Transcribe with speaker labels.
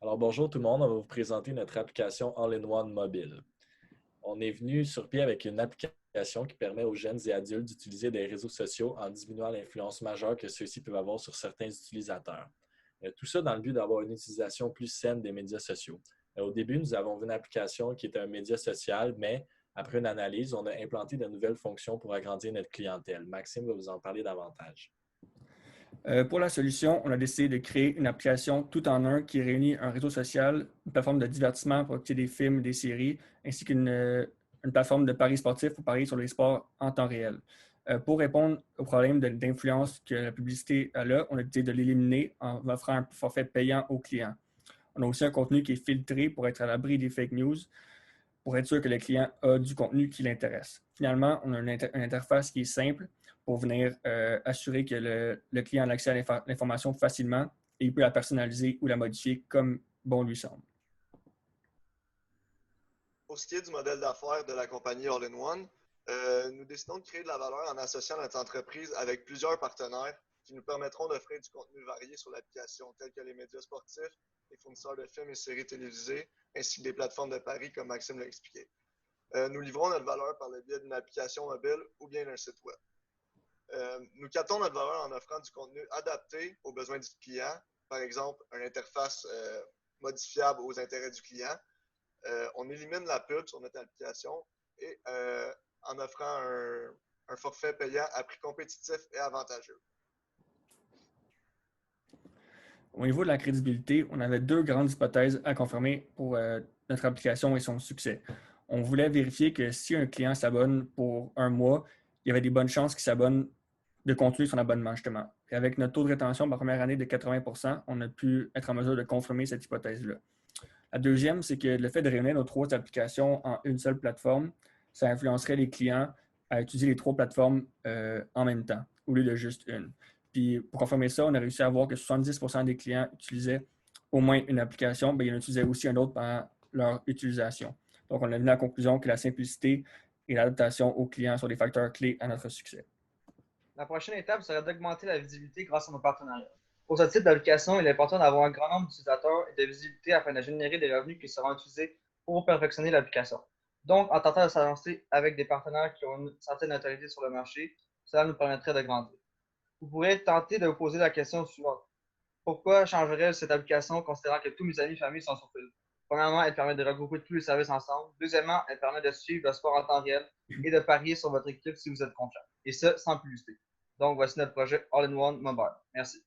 Speaker 1: Alors bonjour tout le monde, on va vous présenter notre application All-in-One mobile. On est venu sur pied avec une application qui permet aux jeunes et adultes d'utiliser des réseaux sociaux en diminuant l'influence majeure que ceux-ci peuvent avoir sur certains utilisateurs. Tout ça dans le but d'avoir une utilisation plus saine des médias sociaux. Au début, nous avons vu une application qui était un média social, mais après une analyse, on a implanté de nouvelles fonctions pour agrandir notre clientèle. Maxime va vous en parler davantage.
Speaker 2: Pour la solution, on a décidé de créer une application tout en un qui réunit un réseau social, une plateforme de divertissement pour écouter des films, des séries, ainsi qu'une plateforme de paris sportifs pour parier sur les sports en temps réel. Pour répondre au problème d'influence que la publicité a là, on a décidé de l'éliminer en offrant un forfait payant aux clients. On a aussi un contenu qui est filtré pour être à l'abri des fake news, pour être sûr que le client a du contenu qui l'intéresse. Finalement, on a une interface qui est simple pour venir assurer que le client a accès à l'information facilement et il peut la personnaliser ou la modifier comme bon lui semble.
Speaker 3: Pour ce qui est du modèle d'affaires de la compagnie All-in-One, nous décidons de créer de la valeur en associant notre entreprise avec plusieurs partenaires qui nous permettront d'offrir du contenu varié sur l'application, tels que les médias sportifs, les fournisseurs de films et séries télévisées, ainsi que des plateformes de paris, comme Maxime l'a expliqué. Nous livrons notre valeur par le biais d'une application mobile ou bien d'un site web. Nous captons notre valeur en offrant du contenu adapté aux besoins du client, par exemple, une interface modifiable aux intérêts du client. On élimine la pub sur notre application et en offrant un forfait payant à prix compétitif et avantageux.
Speaker 2: Au niveau de la crédibilité, on avait deux grandes hypothèses à confirmer pour notre application et son succès. On voulait vérifier que si un client s'abonne pour un mois, il y avait des bonnes chances qu'il s'abonne de continuer son abonnement, justement. Et avec notre taux de rétention par première année de 80 on a pu être en mesure de confirmer cette hypothèse-là. La deuxième, c'est que le fait de réunir nos trois applications en une seule plateforme, ça influencerait les clients à utiliser les trois plateformes en même temps, au lieu de juste une. Puis pour confirmer ça, on a réussi à voir que 70% des clients utilisaient au moins une application, bien, ils en utilisaient aussi un autre pendant leur utilisation. Donc, on a venu à la conclusion que la simplicité et l'adaptation aux clients sont des facteurs clés à notre succès.
Speaker 4: La prochaine étape serait d'augmenter la visibilité grâce à nos partenariats. Pour ce type d'application, il est important d'avoir un grand nombre d'utilisateurs et de visibilité afin de générer des revenus qui seront utilisés pour perfectionner l'application. Donc, en tentant de s'avancer avec des partenaires qui ont une certaine notoriété sur le marché, cela nous permettrait de grandir. Vous pourrez tenter de vous poser la question suivante. Pourquoi changerais-je cette application considérant que tous mes amis et familles sont sur Facebook? Premièrement, elle permet de regrouper tous les services ensemble. Deuxièmement, elle permet de suivre le sport en temps réel et de parier sur votre équipe si vous êtes confiant. Et ça, sans publicité. Donc, voici notre projet All-in-One Mobile. Merci.